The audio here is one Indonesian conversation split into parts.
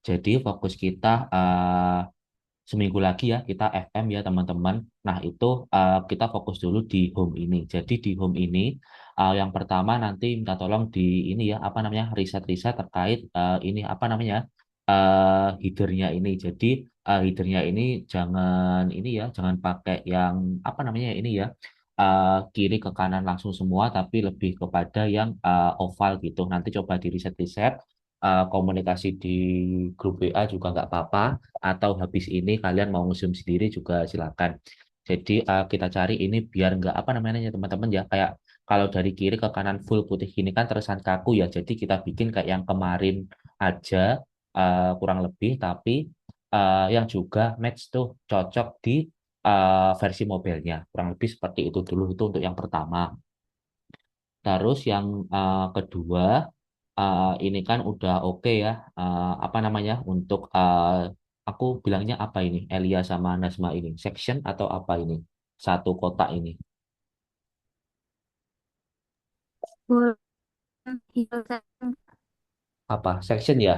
Jadi fokus kita seminggu lagi ya kita FM ya teman-teman. Nah itu kita fokus dulu di home ini. Jadi di home ini yang pertama nanti minta tolong di ini ya apa namanya riset-riset terkait ini apa namanya headernya ini. Jadi headernya ini jangan ini ya jangan pakai yang apa namanya ini ya kiri ke kanan langsung semua tapi lebih kepada yang oval gitu. Nanti coba di riset-riset komunikasi di grup WA juga nggak apa-apa atau habis ini kalian mau museum sendiri juga silakan. Jadi kita cari ini biar nggak apa namanya ya, teman-teman ya kayak kalau dari kiri ke kanan full putih gini kan terkesan kaku ya. Jadi kita bikin kayak yang kemarin aja kurang lebih tapi yang juga match tuh cocok di versi mobilnya. Kurang lebih seperti itu dulu itu untuk yang pertama. Terus yang kedua ini kan udah oke ya apa namanya untuk aku bilangnya apa ini Elia sama Nasma ini section atau apa ini satu kotak ini Boleh. Iya, apa section ya.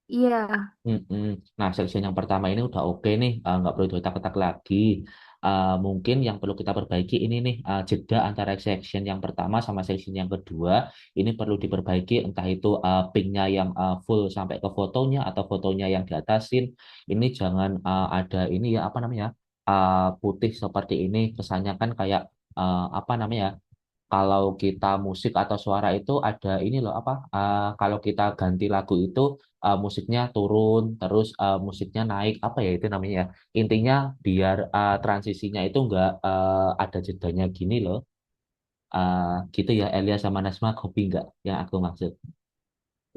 iya. Mm-mm. Nah, section yang pertama ini udah oke nih, nggak perlu diotak-atik lagi. Mungkin yang perlu kita perbaiki ini nih, jeda antara section yang pertama sama section yang kedua. Ini perlu diperbaiki, entah itu pinknya yang full sampai ke fotonya atau fotonya yang diatasin. Ini jangan ada ini ya, apa namanya, putih seperti ini. Kesannya kan kayak, apa namanya, kalau kita musik atau suara itu ada ini loh apa kalau kita ganti lagu itu musiknya turun terus musiknya naik apa ya itu namanya ya intinya biar transisinya itu enggak ada jedanya gini loh. Gitu ya Elia sama Nasma kopi enggak yang aku maksud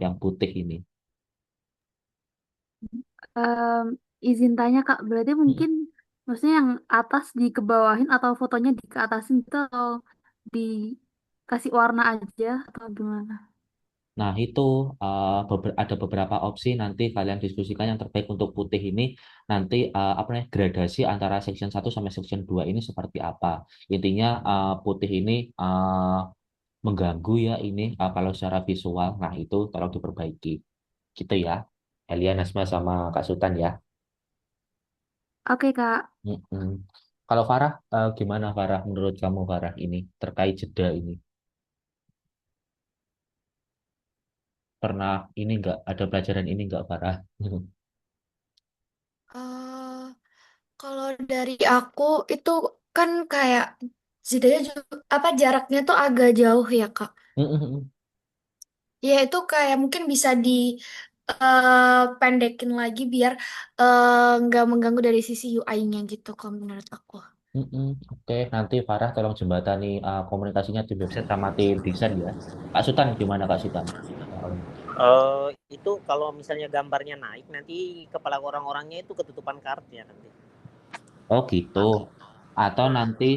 yang putih ini. Em, izin tanya Kak, berarti Mm. mungkin maksudnya yang atas dikebawahin atau fotonya dikeatasin gitu atau dikasih warna aja atau gimana? Nah, itu ada beberapa opsi nanti kalian diskusikan yang terbaik untuk putih ini nanti apa namanya gradasi antara section satu sama section 2 ini seperti apa. Intinya putih ini mengganggu ya ini kalau secara visual. Nah, itu tolong diperbaiki. Gitu ya. Elia Nasma sama Kak Sultan ya. Oke Kak. Mm-mm. Kalau Farah, gimana Farah menurut kamu Farah ini terkait jeda ini? Pernah ini enggak ada pelajaran ini enggak Farah? Eh, Kalau dari aku itu kan kayak jedanya apa jaraknya tuh agak jauh ya Kak. Ya itu kayak mungkin bisa di pendekin lagi biar nggak mengganggu dari sisi UI-nya gitu kalau menurut aku. Mm-mm. Oke, nanti Farah tolong jembatani komunikasinya di website sama tim desain ya. Kak Sultan gimana Kak Sultan? Itu kalau misalnya gambarnya naik nanti kepala orang-orangnya itu ketutupan kartnya nanti. Oh gitu. Atau nanti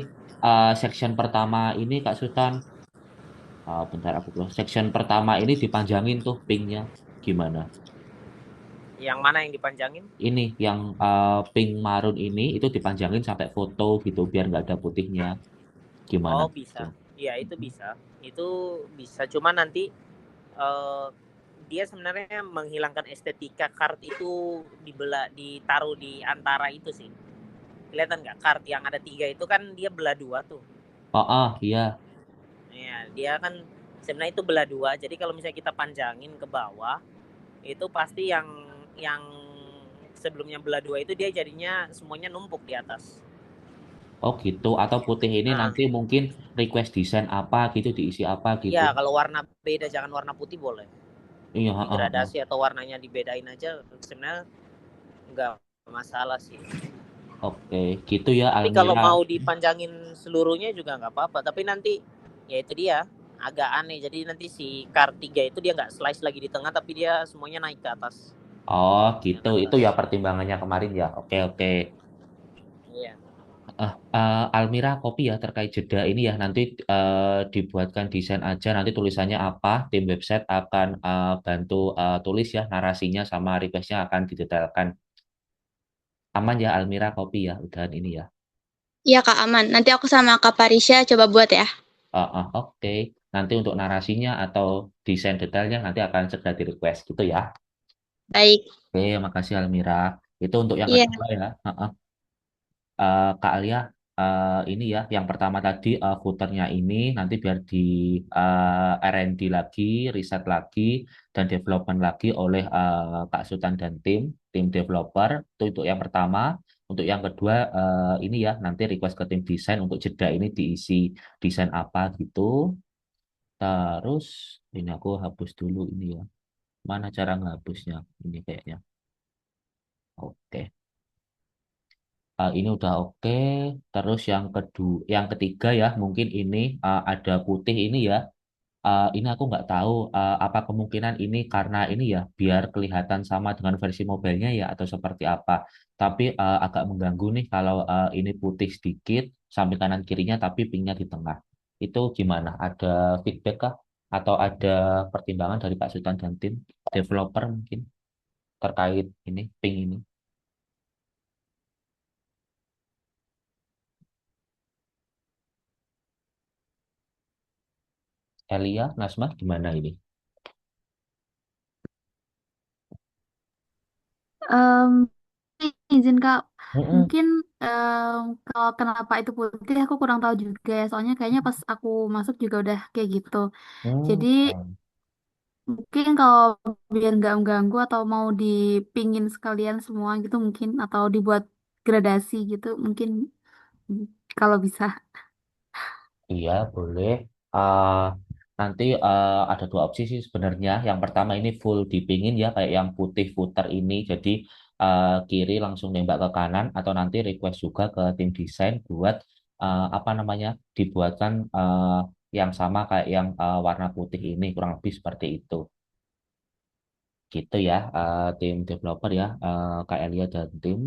section pertama ini Kak Sultan, bentar aku tuh. Section pertama ini dipanjangin tuh pinknya. Gimana? Yang mana yang dipanjangin? Ini yang pink marun ini itu dipanjangin sampai foto gitu biar nggak ada putihnya. Gimana? Oh bisa, ya itu bisa, itu bisa. Cuma nanti eh, dia sebenarnya menghilangkan estetika kart itu ditaruh di antara itu sih. Kelihatan nggak kart yang ada tiga itu kan dia belah dua tuh. Oh, iya. Ya, dia kan sebenarnya itu belah dua. Jadi kalau misalnya kita panjangin ke bawah, itu pasti yang sebelumnya belah dua itu dia jadinya semuanya numpuk di atas. Oh gitu. Atau putih ini Nah, nanti mungkin request desain apa gitu diisi apa gitu. ya kalau warna beda jangan warna putih boleh. Iya, Digradasi atau warnanya dibedain aja sebenarnya nggak masalah sih. Oke, gitu ya Tapi kalau Almira. mau dipanjangin seluruhnya juga nggak apa-apa. Tapi nanti ya itu dia agak aneh. Jadi nanti si kart 3 itu dia nggak slice lagi di tengah tapi dia semuanya naik ke atas. Oh, Yang gitu. Itu atas. ya pertimbangannya kemarin ya. Oke, oke. Iya. Almira kopi ya terkait jeda ini ya. Nanti dibuatkan desain aja. Nanti tulisannya apa. Tim website akan bantu tulis ya narasinya sama requestnya akan didetailkan. Aman ya Almira kopi ya. Udahan ini ya. Iya Kak, aman. Nanti aku sama Kak Parisya coba buat ya. Oke. Nanti untuk narasinya atau desain detailnya nanti akan segera di request gitu ya. Baik. Oke, makasih Almira. Itu untuk yang Iya. kedua ya. Heeh. Kak Alia, ini ya, yang pertama tadi footernya ini nanti biar di R&D lagi, riset lagi, dan development lagi oleh Kak Sultan dan tim developer. Itu untuk yang pertama. Untuk yang kedua, ini ya, nanti request ke tim desain untuk jeda ini diisi desain apa gitu. Terus, ini aku hapus dulu ini ya. Mana cara ngehapusnya? Ini kayaknya. Oke. Ini udah oke. Terus yang kedua, yang ketiga ya, mungkin ini ada putih ini ya. Ini aku nggak tahu apa kemungkinan ini karena ini ya, biar kelihatan sama dengan versi mobilenya ya atau seperti apa. Tapi agak mengganggu nih kalau ini putih sedikit, samping kanan kirinya tapi pinknya di tengah. Itu gimana? Ada feedback kah? Atau ada pertimbangan dari Pak Sultan dan tim developer mungkin terkait ini pink ini? Elia, Nasma, gimana ini? Em, izin Kak, Mm-mm. mungkin kalau kenapa itu putih aku kurang tahu juga ya. Soalnya kayaknya pas aku masuk juga udah kayak gitu. Hmm. Jadi mungkin kalau biar nggak mengganggu atau mau dipingin sekalian semua gitu mungkin atau dibuat gradasi gitu mungkin mm, kalau bisa. Iya, boleh. Nanti ada dua opsi sih sebenarnya. Yang pertama ini full dipingin ya, kayak yang putih footer ini. Jadi kiri langsung nembak ke kanan, atau nanti request juga ke tim desain buat apa namanya dibuatkan yang sama kayak yang warna putih ini, kurang lebih seperti itu. Gitu ya, tim developer ya, Kak Elia dan tim.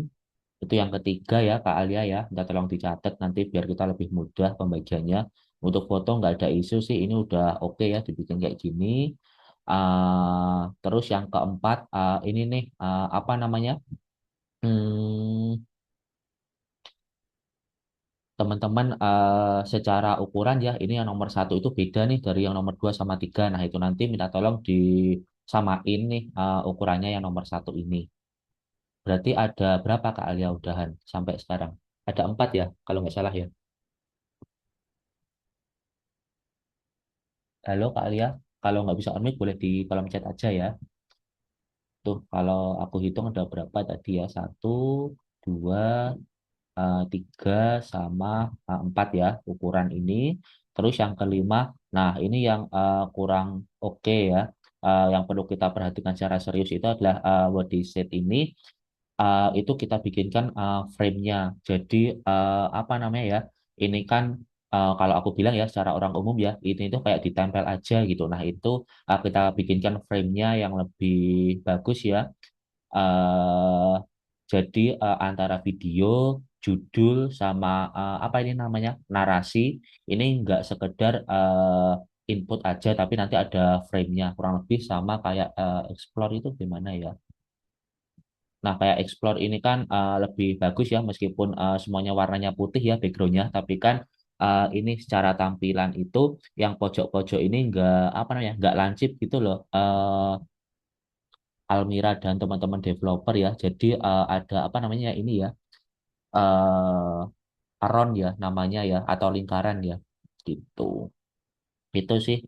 Itu yang ketiga ya Kak Alia ya, minta tolong dicatat nanti biar kita lebih mudah pembagiannya. Untuk foto nggak ada isu sih, ini udah oke ya dibikin kayak gini. Terus yang keempat, ini nih apa namanya? Hmm, Teman-teman secara ukuran ya, ini yang nomor satu itu beda nih dari yang nomor dua sama tiga. Nah itu nanti minta tolong disamain nih ukurannya yang nomor satu ini. Berarti ada berapa Kak Alia udahan sampai sekarang? Ada empat ya, kalau nggak salah ya. Halo Kak Alia, kalau nggak bisa unmute boleh di kolom chat aja ya. Tuh, kalau aku hitung ada berapa tadi ya? Satu, dua, tiga, sama empat ya ukuran ini. Terus yang kelima, nah ini yang kurang oke ya. Yang perlu kita perhatikan secara serius itu adalah body set ini. Itu kita bikinkan frame-nya. Jadi apa namanya ya? Ini kan kalau aku bilang ya secara orang umum ya, ini itu kayak ditempel aja gitu. Nah itu kita bikinkan frame-nya yang lebih bagus ya. eh jadi antara video, judul sama apa ini namanya narasi ini nggak sekedar input aja, tapi nanti ada frame-nya kurang lebih sama kayak explore itu gimana ya? Nah, kayak Explore ini kan lebih bagus ya, meskipun semuanya warnanya putih ya backgroundnya, tapi kan ini secara tampilan itu yang pojok-pojok ini nggak apa namanya nggak lancip gitu loh, Almira dan teman-teman developer ya. Jadi ada apa namanya ini ya, aron ya namanya ya atau lingkaran ya, gitu. Itu sih.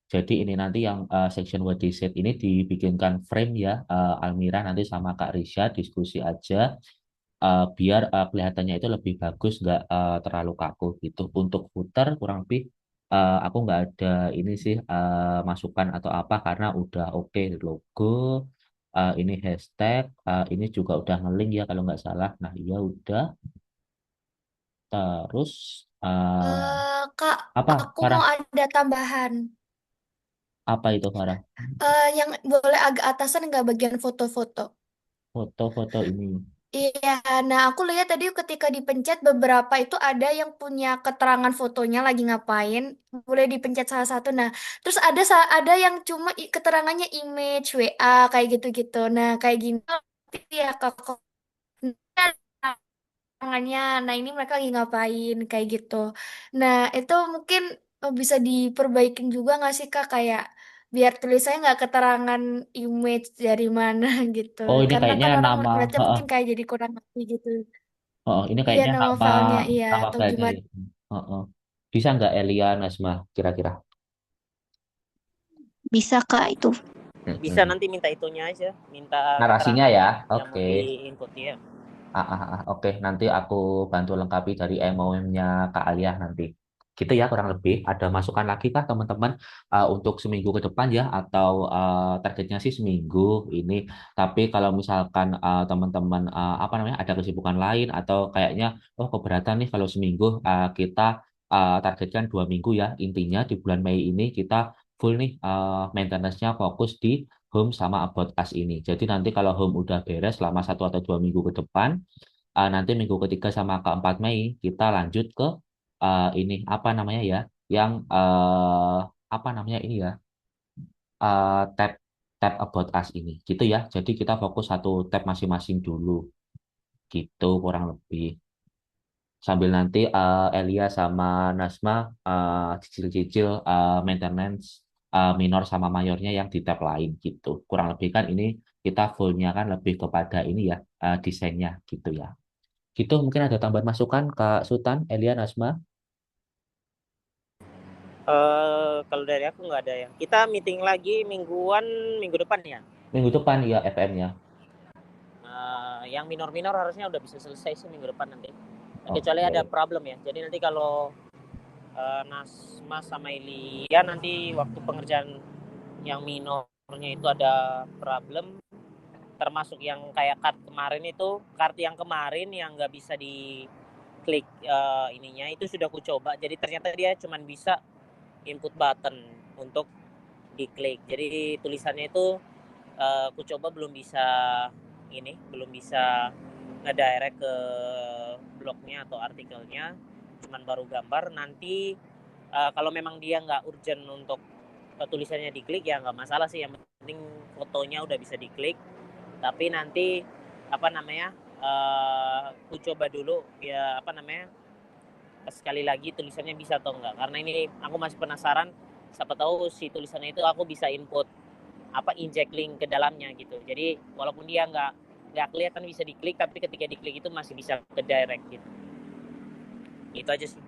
Jadi ini nanti yang section what they said ini dibikinkan frame ya, Almira nanti sama Kak Risha diskusi aja biar kelihatannya itu lebih bagus, nggak terlalu kaku gitu. Untuk footer kurang lebih aku nggak ada ini sih masukan atau apa karena udah oke logo, ini hashtag, ini juga udah ngelink ya kalau nggak salah. Nah iya udah. Terus Kak, apa aku mau Farah? ada tambahan. Apa itu Farah? Yang boleh agak atasan nggak bagian foto-foto? Foto-foto ini. Iya, nah aku lihat tadi ketika dipencet beberapa itu ada yang punya keterangan fotonya lagi ngapain, boleh dipencet salah satu. Nah, terus ada yang cuma keterangannya image WA kayak gitu-gitu. Nah, kayak gini ya Kak. Tangannya. Nah, ini mereka lagi ngapain kayak gitu. Nah, itu mungkin bisa diperbaikin juga nggak sih Kak kayak biar tulisannya nggak keterangan image dari mana gitu. Oh, ini Karena kayaknya kan orang nama, ngeliatnya heeh, mungkin kayak jadi kurang ngerti gitu. heeh, ini Iya kayaknya nama nama filenya iya nama atau filenya gimana? ya. Heeh. Bisa nggak Elia Nasma kira-kira? Bisa Kak itu. Bisa Mm-mm. nanti minta itunya aja, minta Narasinya keterangan ya, yang oke. mau di-input ya. Oke, nanti aku bantu lengkapi dari MOM-nya Kak Alia nanti. Gitu ya, kurang lebih. Ada masukan lagi kah teman-teman untuk seminggu ke depan ya? Atau targetnya sih seminggu ini. Tapi kalau misalkan teman-teman apa namanya ada kesibukan lain atau kayaknya oh keberatan nih kalau seminggu kita targetkan 2 minggu ya. Intinya di bulan Mei ini kita full nih maintenance-nya fokus di home sama about us ini. Jadi nanti kalau home udah beres selama 1 atau 2 minggu ke depan, nanti minggu ketiga sama keempat Mei kita lanjut ke ini apa namanya ya, yang apa namanya ini ya, tab tab about us ini, gitu ya. Jadi kita fokus satu tab masing-masing dulu, gitu kurang lebih. Sambil nanti Elia sama Nasma cicil-cicil maintenance minor sama mayornya yang di tab lain gitu. Kurang lebih kan ini kita fullnya kan lebih kepada ini ya desainnya gitu ya. Gitu mungkin ada tambahan masukan Kak Sultan, Elia, Nasma. Kalau dari aku nggak ada ya. Kita meeting lagi minggu depan ya. Minggu depan ya FM-nya. Yang minor-minor harusnya udah bisa selesai sih minggu depan nanti. Kecuali ada Oke. problem ya. Jadi nanti kalau Nasma sama Elia nanti waktu pengerjaan yang minornya itu ada problem, termasuk yang kayak kart yang kemarin yang nggak bisa di klik ininya itu sudah aku coba. Jadi ternyata dia cuma bisa input button untuk diklik. Jadi tulisannya itu aku coba belum bisa ngedirect ke blognya atau artikelnya, cuman baru gambar. Nanti kalau memang dia nggak urgent untuk tulisannya diklik ya nggak masalah sih, yang penting fotonya udah bisa diklik. Tapi nanti apa namanya aku coba dulu ya sekali lagi tulisannya bisa atau enggak, karena ini aku masih penasaran, siapa tahu si tulisannya itu aku bisa input inject link ke dalamnya gitu. Jadi walaupun dia nggak kelihatan bisa diklik, tapi ketika diklik itu masih bisa ke direct gitu. Itu aja sih.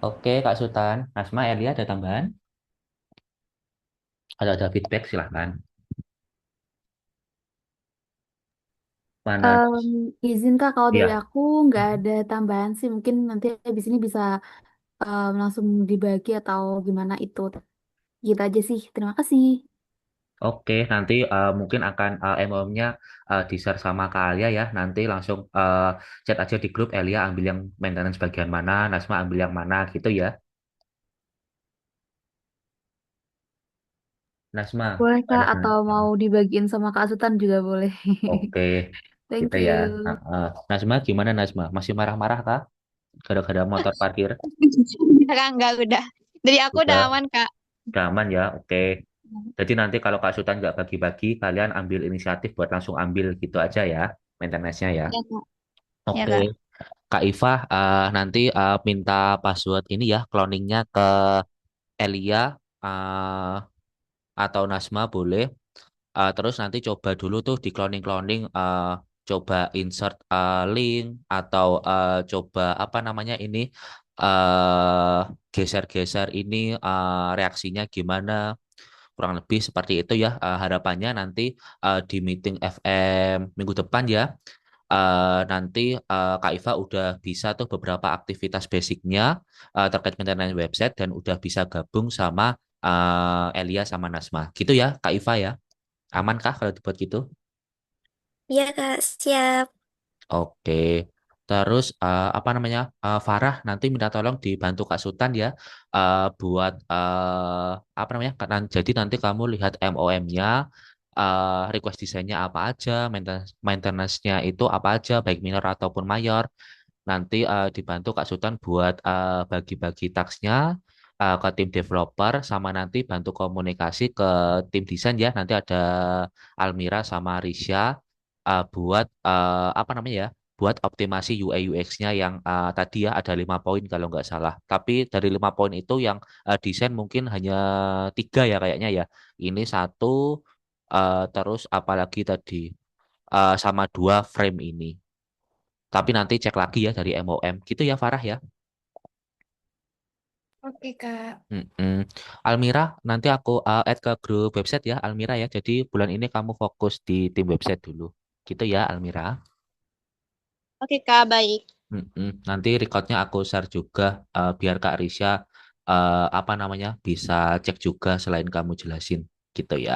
Oke, Kak Sultan. Nasma, Elia ada tambahan? Ada feedback silahkan. Mana? Izin Kak, kalau dari Iya. aku nggak ada tambahan sih. Mungkin nanti habis ini bisa langsung dibagi atau gimana itu. Gitu aja sih. Terima kasih. Oke, nanti mungkin akan MOM-nya di-share sama Kak Alia ya. Nanti langsung chat aja di grup, Elia ambil yang maintenance bagian mana, Nasma ambil yang mana gitu ya. Nasma, Boleh Kak, gimana? atau mau dibagiin sama Kak Sultan juga boleh. Oke, Thank gitu ya. you. Nasma, gimana Nasma? Masih marah-marah kah? Gara-gara motor parkir? Enggak, udah. Dari aku udah Udah, aman, Kak. udah aman ya, oke. Jadi nanti kalau Kak Sultan nggak bagi-bagi, kalian ambil inisiatif buat langsung ambil gitu aja ya, maintenance-nya ya. Ya, Kak. Ya, Oke, Kak. Kak Iva nanti minta password ini ya, cloningnya ke Elia eh, atau Nasma boleh. Terus nanti coba dulu tuh di cloning-cloning, coba insert link atau coba apa namanya ini geser-geser ini reaksinya gimana. Kurang lebih seperti itu ya harapannya nanti di meeting FM minggu depan ya. Nanti Kak Iva udah bisa tuh beberapa aktivitas basicnya terkait maintenance website dan udah bisa gabung sama Elia sama Nasma. Gitu ya Kak Iva ya. Amankah kalau dibuat gitu? Iya Kak, siap. Oke. Terus apa namanya? Farah nanti minta tolong dibantu Kak Sultan ya buat apa namanya? Jadi nanti kamu lihat MOM-nya, request desainnya apa aja, maintenance-nya itu apa aja, baik minor ataupun mayor. Nanti dibantu Kak Sultan buat bagi-bagi tasknya ke tim developer sama nanti bantu komunikasi ke tim desain ya. Nanti ada Almira sama Risha buat apa namanya ya? buat optimasi UI UX-nya yang tadi ya ada 5 poin kalau nggak salah. Tapi dari 5 poin itu yang desain mungkin hanya 3 ya kayaknya ya. Ini satu, terus apalagi tadi sama 2 frame ini. Tapi nanti cek lagi ya dari MOM. Gitu ya Farah ya. Oke, Kak. Mm-mm. Almira, nanti aku add ke grup website ya Almira ya. Jadi bulan ini kamu fokus di tim website dulu. Gitu ya Almira. Oke, Kak, baik. Mm-mm. Nanti recordnya aku share juga biar Kak Risha apa namanya bisa cek juga selain kamu jelasin gitu ya.